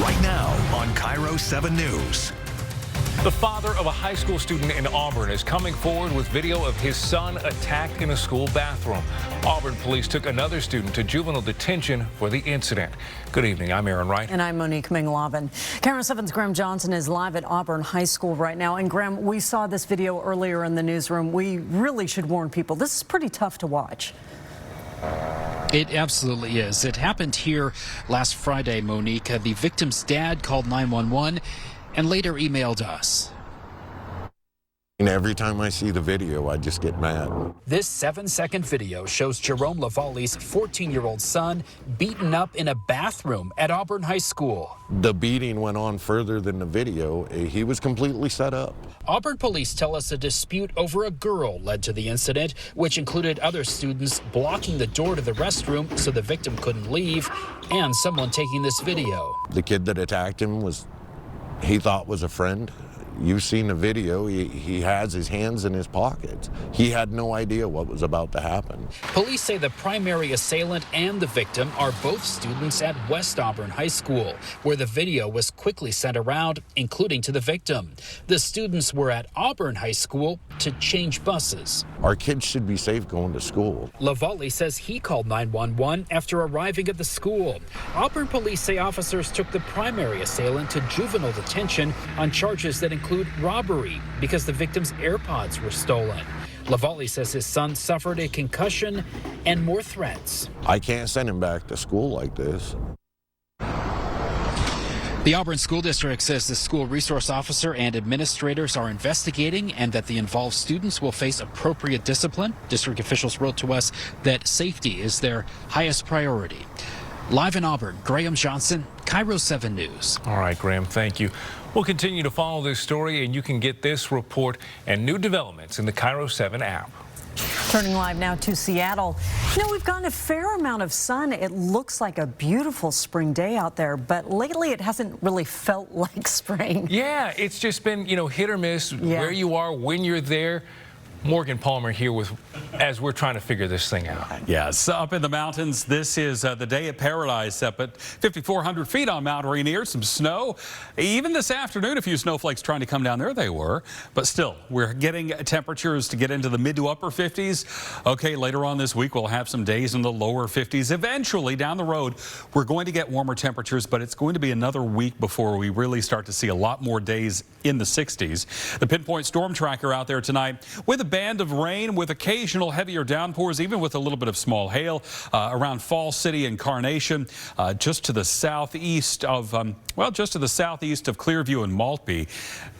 right now on KIRO 7 News. The father of a high school student in Auburn is coming forward with video of his son attacked in a school bathroom. Auburn police took another student to juvenile detention for the incident. Good evening, I'm Aaron Wright. And I'm Monique Minglavin. KIRO 7's Graham Johnson is live at Auburn High School right now. And Graham, we saw this video earlier in the newsroom. We really should warn people. This is pretty tough to watch. It absolutely is. It happened here last Friday, Monique. The victim's dad called 911 and later emailed us. And every time I see the video, I just get mad. This 7-second video shows Jerome Lavalley's 14-year-old son beaten up in a bathroom at Auburn High School. The beating went on further than the video. He was completely set up. Auburn police tell us a dispute over a girl led to the incident, which included other students blocking the door to the restroom so the victim couldn't leave, and someone taking this video. The kid that attacked him he thought was a friend. You've seen the video. He has his hands in his pockets. He had no idea what was about to happen. Police say the primary assailant and the victim are both students at West Auburn High School, where the video was quickly sent around, including to the victim. The students were at Auburn High School to change buses. Our kids should be safe going to school. Lavalley says he called 911 after arriving at the school. Auburn police say officers took the primary assailant to juvenile detention on charges that include robbery because the victim's AirPods were stolen. Lavalley says his son suffered a concussion and more threats. I can't send him back to school like this. The Auburn School District says the school resource officer and administrators are investigating and that the involved students will face appropriate discipline. District officials wrote to us that safety is their highest priority. Live in Auburn, Graham Johnson, KIRO 7 News. All right, Graham, thank you. We'll continue to follow this story, and you can get this report and new developments in the KIRO 7 app. Turning live now to Seattle. You know, we've gotten a fair amount of sun. It looks like a beautiful spring day out there, but lately it hasn't really felt like spring. Yeah, it's just been, hit or miss where you are, when you're there. Morgan Palmer here as we're trying to figure this thing out. Yes, up in the mountains, this is the day at paradise up at 5,400 feet on Mount Rainier. Some snow. Even this afternoon, a few snowflakes trying to come down there. They were. But still, we're getting temperatures to get into the mid to upper 50s. Okay, later on this week, we'll have some days in the lower 50s. Eventually, down the road, we're going to get warmer temperatures, but it's going to be another week before we really start to see a lot more days in the 60s. The Pinpoint Storm Tracker out there tonight with a band of rain with occasional heavier downpours, even with a little bit of small hail around Fall City and Carnation, just to the southeast of Clearview and Maltby.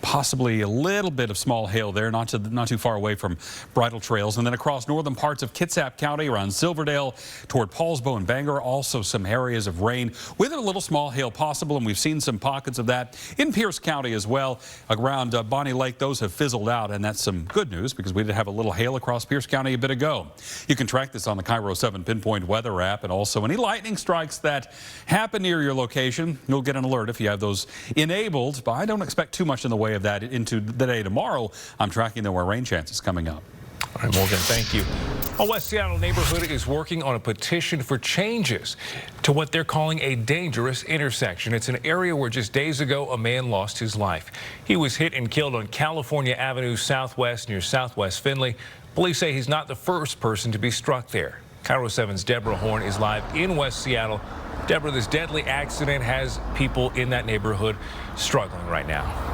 Possibly a little bit of small hail there, not too far away from bridle trails. And then across northern parts of Kitsap County around Silverdale toward Paulsbo and Bangor, also some areas of rain with a little small hail possible. And we've seen some pockets of that in Pierce County as well. Around Bonnie Lake, those have fizzled out, and that's some good news because we did have a little hail across Pierce County a bit ago. You can track this on the KIRO 7 Pinpoint Weather app, and also any lightning strikes that happen near your location, you'll get an alert if you have those enabled. But I don't expect too much in the way of that into the day tomorrow. I'm tracking there were rain chances coming up. All right, Morgan, thank you. A West Seattle neighborhood is working on a petition for changes to what they're calling a dangerous intersection. It's an area where just days ago a man lost his life. He was hit and killed on California Avenue Southwest near Southwest Findlay. Police say he's not the first person to be struck there. KIRO 7's Deborah Horn is live in West Seattle. Deborah, this deadly accident has people in that neighborhood struggling right now.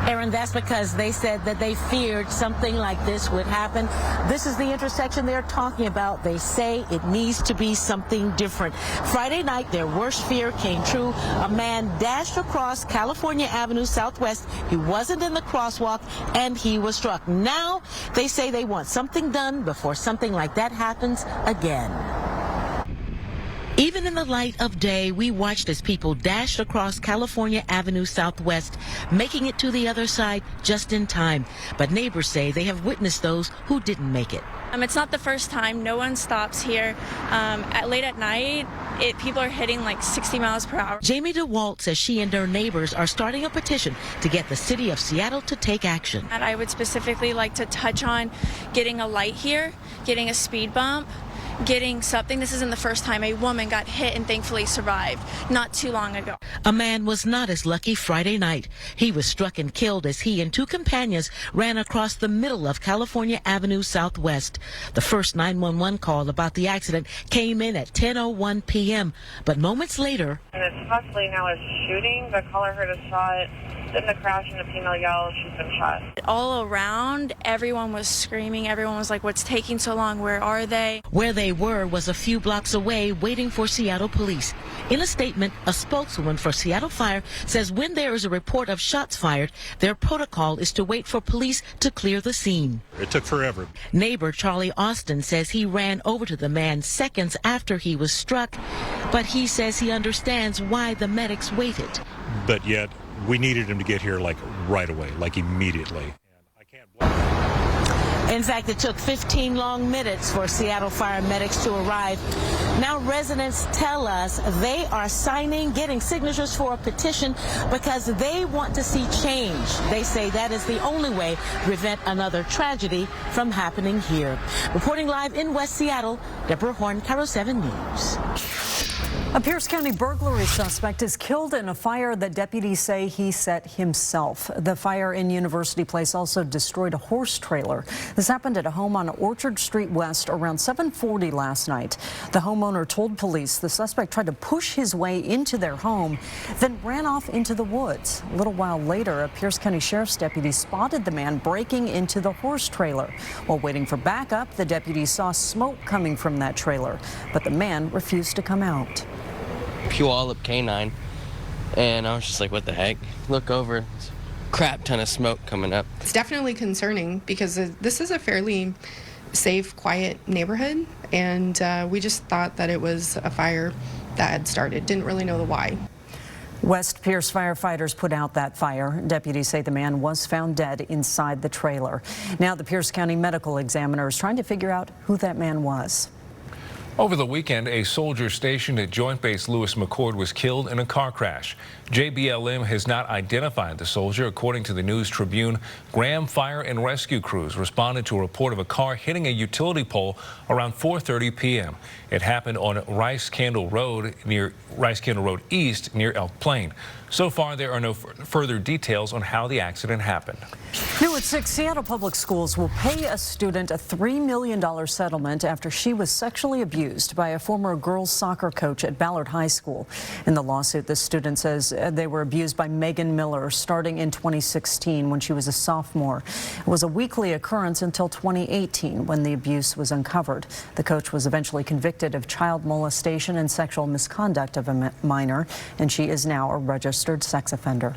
Aaron, that's because they said that they feared something like this would happen. This is the intersection they're talking about. They say it needs to be something different. Friday night, their worst fear came true. A man dashed across California Avenue Southwest. He wasn't in the crosswalk, and he was struck. Now, they say they want something done before something like that happens again. Even in the light of day, we watched as people dashed across California Avenue Southwest, making it to the other side just in time. But neighbors say they have witnessed those who didn't make it. It's not the first time. No one stops here. Late at night, people are hitting like 60 miles per hour. Jamie DeWalt says she and her neighbors are starting a petition to get the city of Seattle to take action. And I would specifically like to touch on getting a light here, getting a speed bump, getting something. This isn't the first time a woman got hit and thankfully survived not too long ago. A man was not as lucky Friday night. He was struck and killed as he and two companions ran across the middle of California Avenue Southwest. The first 911 call about the accident came in at 10:01 p.m., but moments later, and it's possibly now a shooting. The caller heard a shot, then the crash, and the female yelled, "She's been shot." All around, everyone was screaming. Everyone was like, "What's taking so long? Where are they?" Where they were was a few blocks away, waiting for Seattle police. In a statement, a spokeswoman for Seattle Fire says when there is a report of shots fired, their protocol is to wait for police to clear the scene. It took forever. Neighbor Charlie Austin says he ran over to the man seconds after he was struck, but he says he understands why the medics waited. But yet, we needed him to get here like right away, like immediately. In fact, it took 15 long minutes for Seattle Fire medics to arrive. Now residents tell us they are getting signatures for a petition because they want to see change. They say that is the only way to prevent another tragedy from happening here. Reporting live in West Seattle, Deborah Horn, KIRO 7 News. A Pierce County burglary suspect is killed in a fire that deputies say he set himself. The fire in University Place also destroyed a horse trailer. This happened at a home on Orchard Street West around 7:40 last night. The homeowner told police the suspect tried to push his way into their home, then ran off into the woods. A little while later, a Pierce County Sheriff's deputy spotted the man breaking into the horse trailer. While waiting for backup, the deputy saw smoke coming from that trailer, but the man refused to come out. Puyallup canine, and I was just like, what the heck? Look over, crap ton of smoke coming up. It's definitely concerning because this is a fairly safe, quiet neighborhood, and we just thought that it was a fire that had started. Didn't really know the why. West Pierce firefighters put out that fire. Deputies say the man was found dead inside the trailer. Now the Pierce County Medical Examiner is trying to figure out who that man was. Over the weekend, a soldier stationed at Joint Base Lewis McChord was killed in a car crash. JBLM has not identified the soldier. According to the News Tribune, Graham Fire and Rescue crews responded to a report of a car hitting a utility pole around 4:30 p.m. It happened on Rice Candle Road East near Elk Plain. So far, there are no further details on how the accident happened. New at 6, Seattle Public Schools will pay a student a $3 million settlement after she was sexually abused by a former girls soccer coach at Ballard High School. In the lawsuit, the student says they were abused by Megan Miller starting in 2016 when she was a sophomore. It was a weekly occurrence until 2018 when the abuse was uncovered. The coach was eventually convicted of child molestation and sexual misconduct of a minor, and she is now a registered sex offender.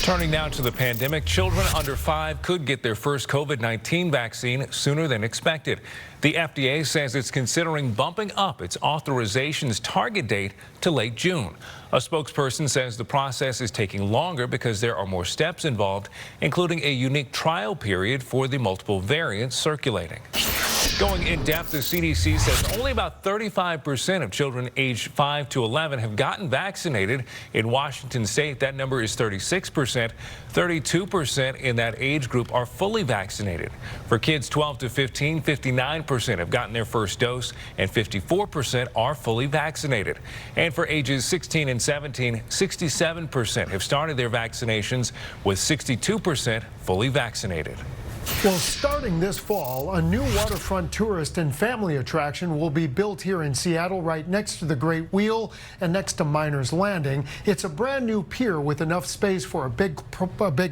Turning now to the pandemic, children under 5 could get their first COVID-19 vaccine sooner than expected. The FDA says it's considering bumping up its authorization's target date to late June. A spokesperson says the process is taking longer because there are more steps involved, including a unique trial period for the multiple variants circulating. Going in depth, the CDC says only about 35% of children aged 5 to 11 have gotten vaccinated. In Washington state, that number is 36%. 32% in that age group are fully vaccinated. For kids 12 to 15, 59% have gotten their first dose and 54% are fully vaccinated. And for ages 16 and 17, 67% have started their vaccinations, with 62% fully vaccinated. Well, starting this fall, a new waterfront tourist and family attraction will be built here in Seattle right next to the Great Wheel and next to Miners Landing. It's a brand new pier with enough space for a big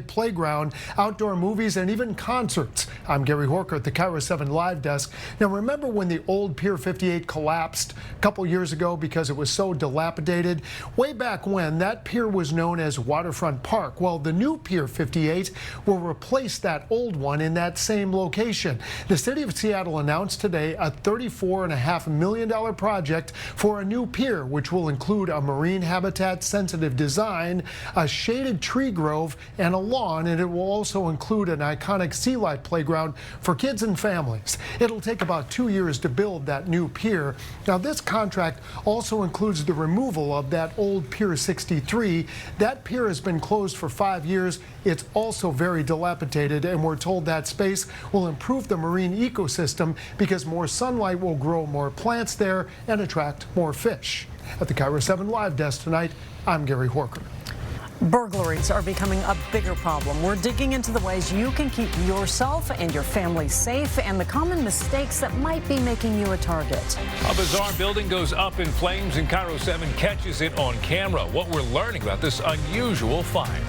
playground, outdoor movies, and even concerts. I'm Gary Horker at the KIRO 7 Live Desk. Now, remember when the old Pier 58 collapsed a couple years ago because it was so dilapidated? Way back when, that pier was known as Waterfront Park. Well, the new Pier 58 will replace that old one in that same location. The city of Seattle announced today a $34.5 million project for a new pier, which will include a marine habitat sensitive design, a shaded tree grove, and a lawn, and it will also include an iconic sea life playground for kids and families. It'll take about 2 years to build that new pier. Now, this contract also includes the removal of that old Pier 63. That pier has been closed for 5 years. It's also very dilapidated, and we're told that space will improve the marine ecosystem because more sunlight will grow more plants there and attract more fish. At the KIRO 7 Live Desk tonight, I'm Gary Horker. Burglaries are becoming a bigger problem. We're digging into the ways you can keep yourself and your family safe and the common mistakes that might be making you a target. A bizarre building goes up in flames and KIRO 7 catches it on camera. What we're learning about this unusual fire.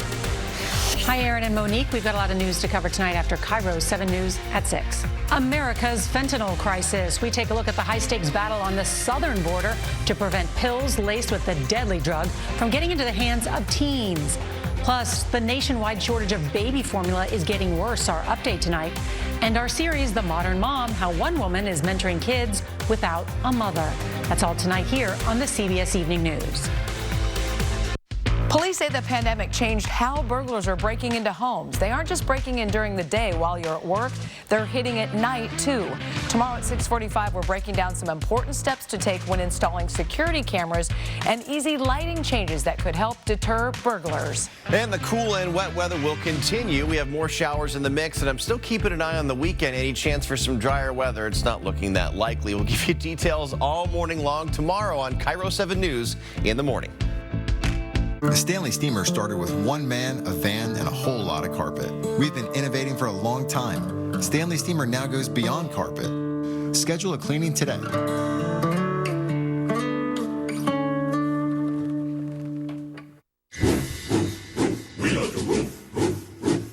Hi, Aaron and Monique. We've got a lot of news to cover tonight after KIRO 7 News at 6. America's fentanyl crisis. We take a look at the high-stakes battle on the southern border to prevent pills laced with the deadly drug from getting into the hands of teens. Plus, the nationwide shortage of baby formula is getting worse. Our update tonight. And our series, The Modern Mom, how one woman is mentoring kids without a mother. That's all tonight here on the CBS Evening News. Police say the pandemic changed how burglars are breaking into homes. They aren't just breaking in during the day while you're at work, they're hitting at night too. Tomorrow at 6:45, we're breaking down some important steps to take when installing security cameras and easy lighting changes that could help deter burglars. And the cool and wet weather will continue. We have more showers in the mix, and I'm still keeping an eye on the weekend. Any chance for some drier weather? It's not looking that likely. We'll give you details all morning long tomorrow on KIRO 7 News in the morning. The Stanley Steamer started with one man, a van, and a whole lot of carpet. We've been innovating for a long time. Stanley Steamer now goes beyond carpet. Schedule a cleaning today.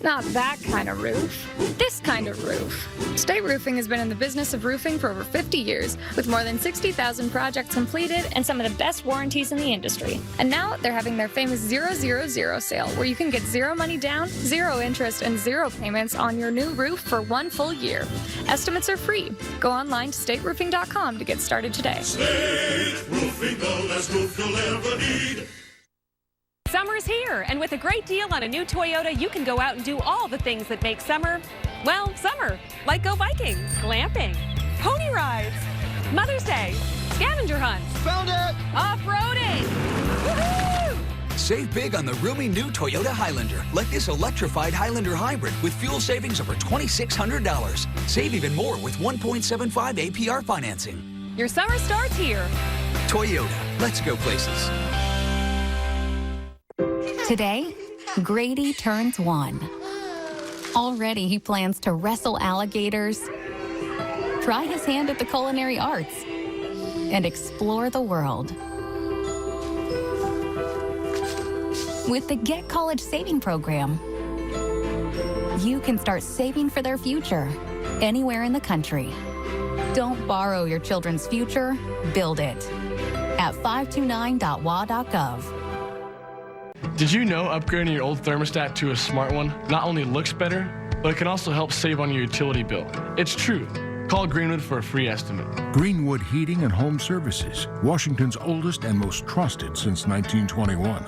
Not that kind of roof. This kind of roof. State Roofing has been in the business of roofing for over 50 years, with more than 60,000 projects completed and some of the best warranties in the industry. And now they're having their famous 000 sale, where you can get zero money down, zero interest, and zero payments on your new roof for 1 full year. Estimates are free. Go online to stateroofing.com to get started today. State Roofing, the last roof you'll ever need. Summer's here, and with a great deal on a new Toyota, you can go out and do all the things that make summer, well, summer. Like go biking, glamping, pony rides, Mother's Day, scavenger hunts. Found it! Off-roading! Woohoo! Save big on the roomy new Toyota Highlander, like this electrified Highlander Hybrid with fuel savings over $2,600. Save even more with 1.75 APR financing. Your summer starts here. Toyota, let's go places. Today, Grady turns 1. Already he plans to wrestle alligators, try his hand at the culinary arts, and explore the world. With the Get College Saving Program, you can start saving for their future anywhere in the country. Don't borrow your children's future, build it at 529.wa.gov. Did you know upgrading your old thermostat to a smart one not only looks better, but it can also help save on your utility bill? It's true. Call Greenwood for a free estimate. Greenwood Heating and Home Services, Washington's oldest and most trusted since 1921.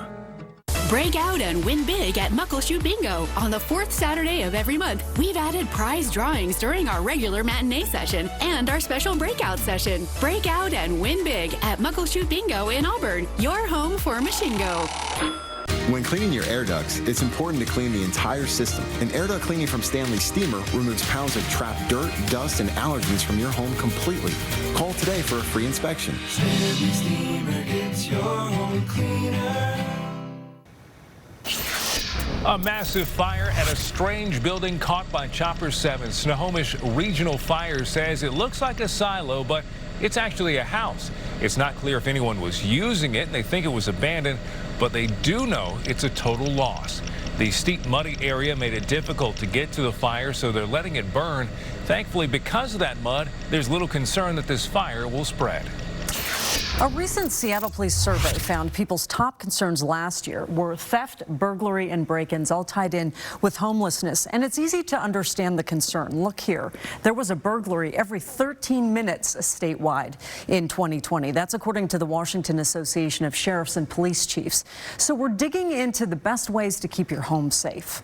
Break out and win big at Muckleshoot Bingo. On the 4th Saturday of every month, we've added prize drawings during our regular matinee session and our special breakout session. Break out and win big at Muckleshoot Bingo in Auburn, your home for Machingo. When cleaning your air ducts, it's important to clean the entire system. And air duct cleaning from Stanley Steamer removes pounds of trapped dirt, dust, and allergens from your home completely. Call today for a free inspection. Stanley Steamer gets your home cleaner. A massive fire at a strange building caught by Chopper 7. Snohomish Regional Fire says it looks like a silo, but it's actually a house. It's not clear if anyone was using it. They think it was abandoned, but they do know it's a total loss. The steep, muddy area made it difficult to get to the fire, so they're letting it burn. Thankfully, because of that mud, there's little concern that this fire will spread. A recent Seattle police survey found people's top concerns last year were theft, burglary, and break-ins, all tied in with homelessness. And it's easy to understand the concern. Look here. There was a burglary every 13 minutes statewide in 2020. That's according to the Washington Association of Sheriffs and Police Chiefs. So we're digging into the best ways to keep your home safe.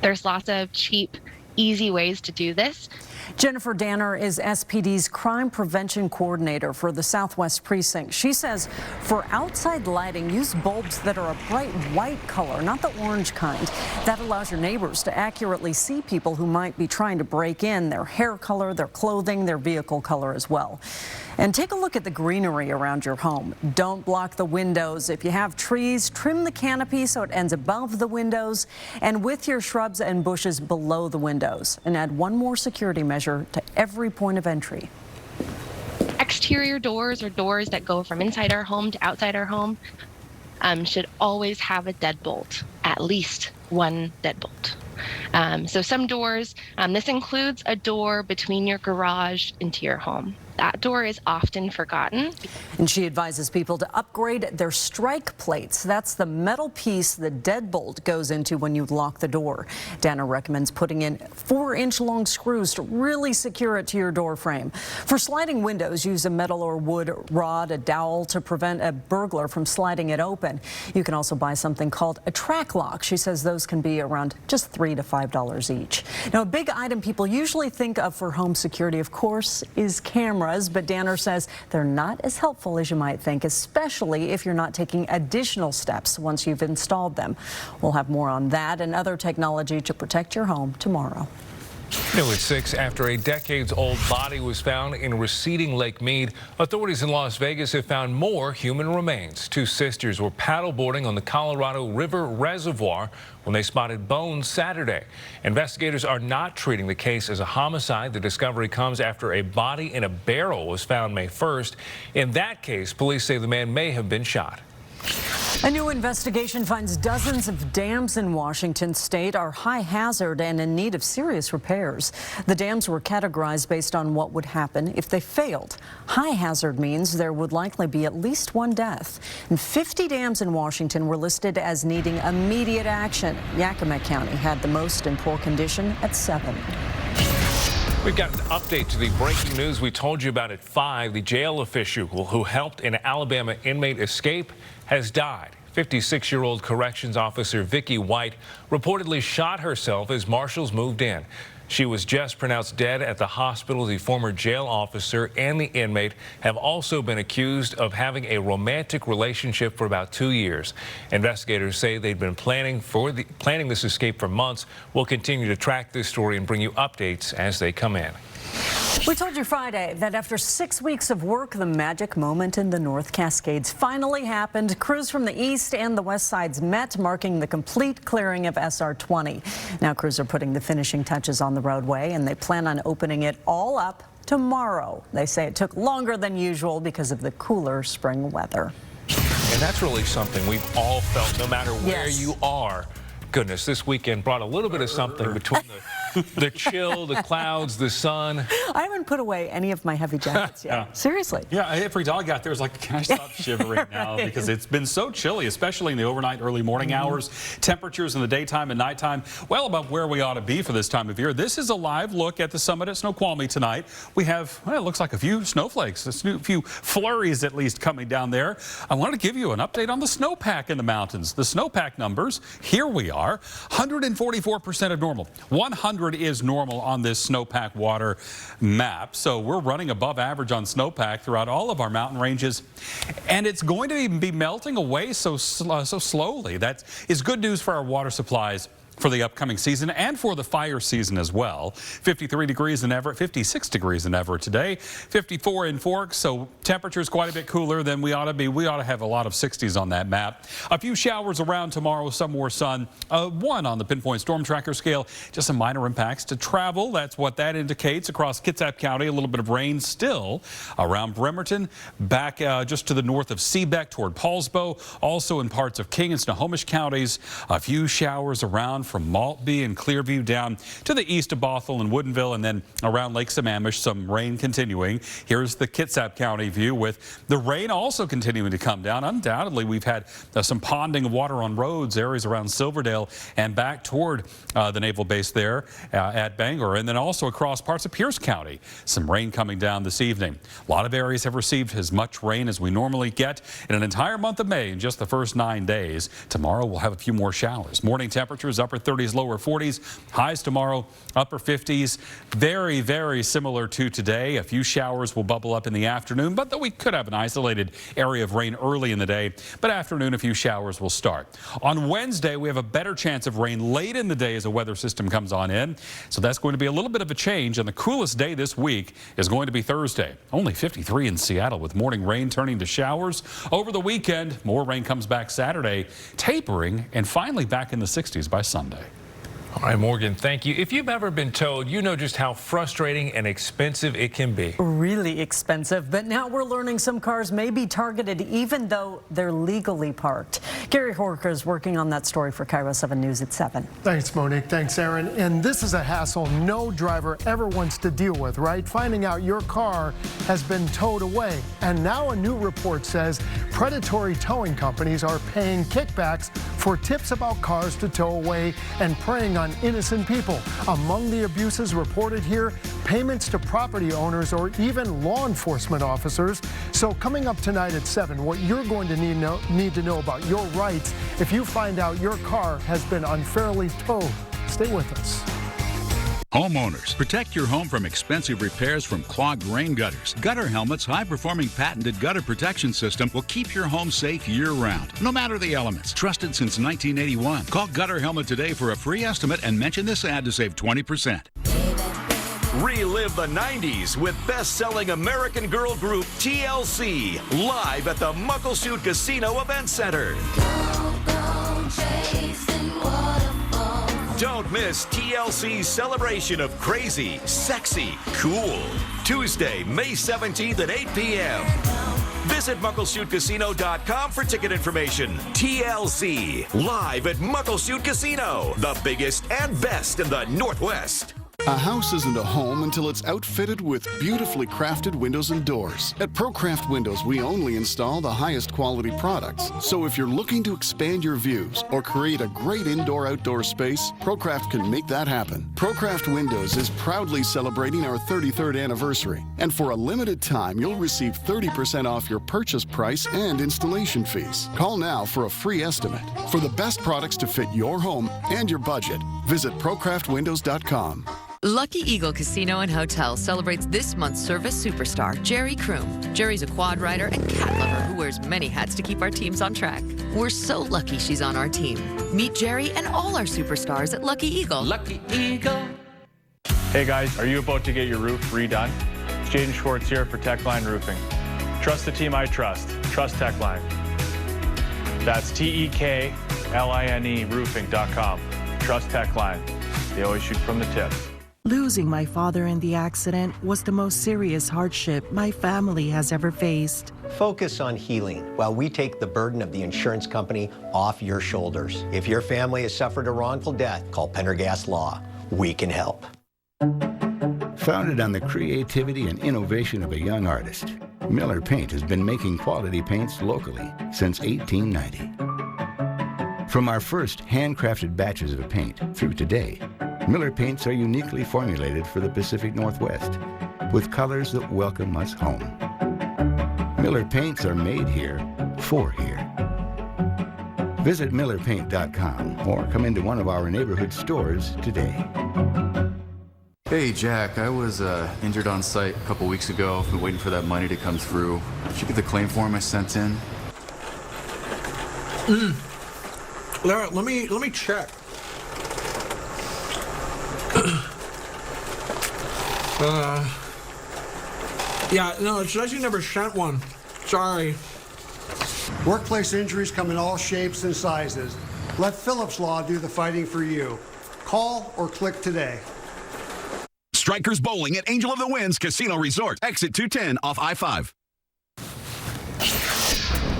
There's lots of cheap easy ways to do this. Jennifer Danner is SPD's crime prevention coordinator for the Southwest Precinct. She says for outside lighting, use bulbs that are a bright white color, not the orange kind. That allows your neighbors to accurately see people who might be trying to break in, their hair color, their clothing, their vehicle color as well. And take a look at the greenery around your home. Don't block the windows. If you have trees, trim the canopy so it ends above the windows and with your shrubs and bushes below the windows. And add one more security measure to every point of entry. Exterior doors or doors that go from inside our home to outside our home should always have a deadbolt, at least one deadbolt. So some doors, this includes a door between your garage into your home. That door is often forgotten. And she advises people to upgrade their strike plates. That's the metal piece the deadbolt goes into when you lock the door. Danner recommends putting in 4-inch long screws to really secure it to your door frame. For sliding windows, use a metal or wood rod, a dowel to prevent a burglar from sliding it open. You can also buy something called a track lock. She says those can be around just $3 to $5 each. Now, a big item people usually think of for home security, of course, is cameras. But Danner says they're not as helpful as you might think, especially if you're not taking additional steps once you've installed them. We'll have more on that and other technology to protect your home tomorrow. New at 6, after a decades-old body was found in receding Lake Mead, authorities in Las Vegas have found more human remains. 2 sisters were paddleboarding on the Colorado River Reservoir when they spotted bones Saturday. Investigators are not treating the case as a homicide. The discovery comes after a body in a barrel was found May 1st. In that case, police say the man may have been shot. A new investigation finds dozens of dams in Washington state are high hazard and in need of serious repairs. The dams were categorized based on what would happen if they failed. High hazard means there would likely be at least one death. And 50 dams in Washington were listed as needing immediate action. Yakima County had the most in poor condition at 7. We've got an update to the breaking news we told you about at 5. The jail official who helped an Alabama inmate escape has died. 56-year-old corrections officer Vicki White reportedly shot herself as marshals moved in. She was just pronounced dead at the hospital. The former jail officer and the inmate have also been accused of having a romantic relationship for about 2 years. Investigators say they've been planning this escape for months. We'll continue to track this story and bring you updates as they come in. We told you Friday that after 6 weeks of work, the magic moment in the North Cascades finally happened. Crews from the east and the west sides met, marking the complete clearing of SR 20. Now crews are putting the finishing touches on the roadway, and they plan on opening it all up tomorrow. They say it took longer than usual because of the cooler spring weather. And that's really something we've all felt, no matter where you are. Goodness, this weekend brought a little bit of something between the chill, the clouds, the sun. I haven't put away any of my heavy jackets yet. Seriously. Yeah, every dog out there is like, can I stop shivering now? Because it's been so chilly, especially in the overnight, early morning hours. Temperatures in the daytime and nighttime well above where we ought to be for this time of year. This is a live look at the summit at Snoqualmie tonight. We have, well, it looks like a few snowflakes, a few flurries at least coming down there. I wanted to give you an update on the snowpack in the mountains. The snowpack numbers, here we are. 144% of normal. 100 is normal on this snowpack water map. So we're running above average on snowpack throughout all of our mountain ranges. And it's going to be melting away so slowly. That is good news for our water supplies for the upcoming season and for the fire season as well. 53 degrees in Everett, 56 degrees in Everett today, 54 in Forks, so temperatures quite a bit cooler than we ought to be. We ought to have a lot of 60s on that map. A few showers around tomorrow, some more sun. 1 on the pinpoint storm tracker scale, just some minor impacts to travel. That's what that indicates across Kitsap County. A little bit of rain still around Bremerton, back just to the north of Seebeck toward Paulsbo, also in parts of King and Snohomish counties. A few showers around from Maltby and Clearview down to the east of Bothell and Woodinville, and then around Lake Sammamish, some rain continuing. Here's the Kitsap County view with the rain also continuing to come down. Undoubtedly, we've had some ponding of water on roads, areas around Silverdale and back toward the naval base there at Bangor, and then also across parts of Pierce County. Some rain coming down this evening. A lot of areas have received as much rain as we normally get in an entire month of May in just the first 9 days. Tomorrow we'll have a few more showers. Morning temperatures upper upper 30s, lower 40s. Highs tomorrow, upper 50s. Very, very similar to today. A few showers will bubble up in the afternoon, but we could have an isolated area of rain early in the day. But afternoon, a few showers will start. On Wednesday, we have a better chance of rain late in the day as a weather system comes on in. So that's going to be a little bit of a change. And the coolest day this week is going to be Thursday. Only 53 in Seattle with morning rain turning to showers. Over the weekend, more rain comes back Saturday, tapering and finally back in the 60s by Sunday. All right, Morgan, thank you. If you've ever been towed, you know just how frustrating and expensive it can be. Really expensive, but now we're learning some cars may be targeted even though they're legally parked. Gary Horker is working on that story for KIRO 7 News at 7. Thanks, Monique. Thanks, Aaron. And this is a hassle no driver ever wants to deal with, right? Finding out your car has been towed away. And now a new report says predatory towing companies are paying kickbacks for tips about cars to tow away and preying on innocent people. Among the abuses reported here, payments to property owners or even law enforcement officers. So coming up tonight at 7, what you're going to need to know about your rights if you find out your car has been unfairly towed. Stay with us. Homeowners, protect your home from expensive repairs from clogged rain gutters. Gutter Helmet's high-performing patented gutter protection system will keep your home safe year-round, no matter the elements. Trusted since 1981. Call Gutter Helmet today for a free estimate and mention this ad to save 20%. Relive the 90s with best-selling American girl group TLC live at the Muckleshoot Casino Event Center. Don't miss TLC's celebration of crazy, sexy, cool. Tuesday, May 17th at 8 p.m. Visit MuckleshootCasino.com for ticket information. TLC, live at Muckleshoot Casino, the biggest and best in the Northwest. A house isn't a home until it's outfitted with beautifully crafted windows and doors. At ProCraft Windows, we only install the highest quality products. So if you're looking to expand your views or create a great indoor-outdoor space, ProCraft can make that happen. ProCraft Windows is proudly celebrating our 33rd anniversary. And for a limited time, you'll receive 30% off your purchase price and installation fees. Call now for a free estimate. For the best products to fit your home and your budget, visit ProCraftWindows.com. Lucky Eagle Casino and Hotel celebrates this month's service superstar, Jerry Kroom. Jerry's a quad rider and cat lover who wears many hats to keep our teams on track. We're so lucky she's on our team. Meet Jerry and all our superstars at Lucky Eagle. Lucky Eagle. Hey guys, are you about to get your roof redone? It's Jaden Schwartz here for Techline Roofing. Trust the team I trust. Trust Techline. That's TEKLINE roofing.com. Trust Techline. They always shoot from the tip. Losing my father in the accident was the most serious hardship my family has ever faced. Focus on healing while we take the burden of the insurance company off your shoulders. If your family has suffered a wrongful death, call Pendergast Law. We can help. Founded on the creativity and innovation of a young artist, Miller Paint has been making quality paints locally since 1890. From our first handcrafted batches of paint through today, Miller Paints are uniquely formulated for the Pacific Northwest with colors that welcome us home. Miller Paints are made here for here. Visit MillerPaint.com or come into one of our neighborhood stores today. Hey Jack, I was injured on site a couple weeks ago. I've been waiting for that money to come through. Did you get the claim form I sent in? Lara, let me check. Yeah, no, it says you never sent one. Sorry. Workplace injuries come in all shapes and sizes. Let Phillips Law do the fighting for you. Call or click today. Strikers Bowling at Angel of the Winds Casino Resort. Exit 210 off I-5.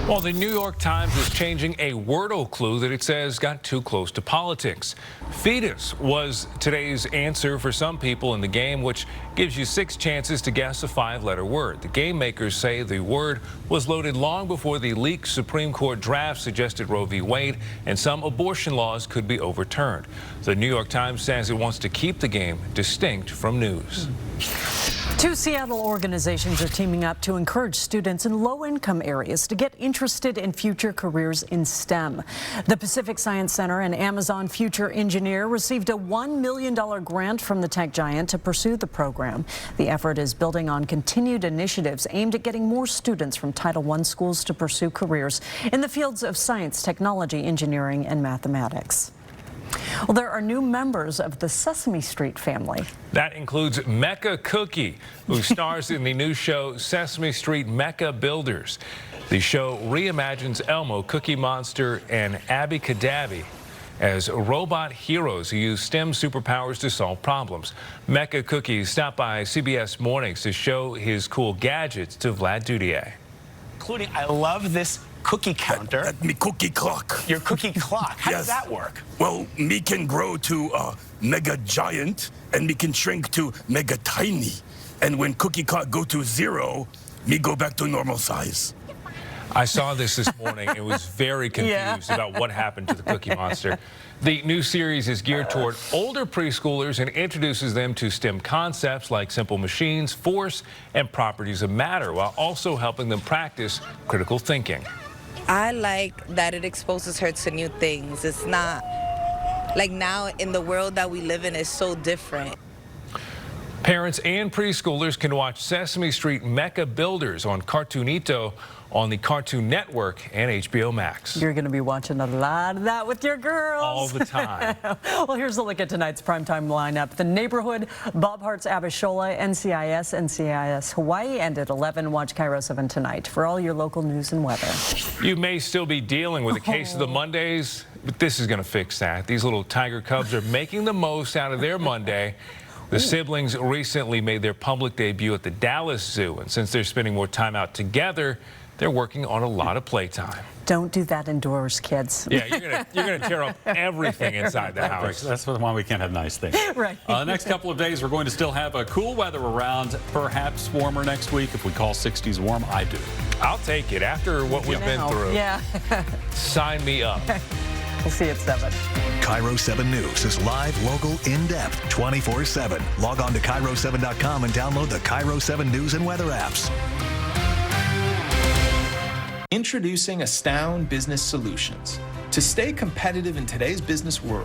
Well, the New York Times is changing a Wordle clue that it says got too close to politics. Fetus was today's answer for some people in the game, which gives you 6 chances to guess a 5-letter word. The game makers say the word was loaded long before the leaked Supreme Court draft suggested Roe v. Wade and some abortion laws could be overturned. The New York Times says it wants to keep the game distinct from news. Two Seattle organizations are teaming up to encourage students in low-income areas to get interested in future careers in STEM. The Pacific Science Center and Amazon Future Engineer received a $1 million grant from the tech giant to pursue the program. The effort is building on continued initiatives aimed at getting more students from Title I schools to pursue careers in the fields of science, technology, engineering, and mathematics. Well, there are new members of the Sesame Street family. That includes Mecha Cookie, who stars in the new show Sesame Street Mecha Builders. The show reimagines Elmo, Cookie Monster, and Abby Cadabby as robot heroes who use STEM superpowers to solve problems. Mecha Cookie stopped by CBS Mornings to show his cool gadgets to Vlad Dudier. Including, I love this cookie counter. That me cookie clock. Your cookie clock. How does Yes. that work? Well, me can grow to mega giant, and me can shrink to mega tiny. And when cookie clock go to 0, me go back to normal size. I saw this morning and was very confused about what happened to the Cookie Monster. The new series is geared toward older preschoolers and introduces them to STEM concepts like simple machines, force, and properties of matter, while also helping them practice critical thinking. I like that it exposes her to new things. It's not like now in the world that we live in is so different. Parents and preschoolers can watch Sesame Street Mecha Builders on Cartoonito on the Cartoon Network and HBO Max. You're going to be watching a lot of that with your girls. All the time. Well, here's a look at tonight's primetime lineup. The Neighborhood, Bob Hart's Abishola, NCIS Hawaii, and at 11, watch KIRO 7 tonight for all your local news and weather. You may still be dealing with a case of the Mondays, but this is going to fix that. These little tiger cubs are making the most out of their Monday. The siblings recently made their public debut at the Dallas Zoo, and since they're spending more time out together, they're working on a lot of playtime. Don't do that indoors, kids. Yeah, you're gonna tear up everything inside the house. That's why we can't have nice things. Right. The next couple of days, we're going to still have a cool weather around, perhaps warmer next week. If we call 60s warm, I do. I'll take it after what we've been through. Yeah. Sign me up. We'll see you at 7. KIRO 7 News is live, local, in-depth, 24/7. Log on to KIRO7.com and download the KIRO 7 News and Weather apps. Introducing Astound Business Solutions. To stay competitive in today's business world,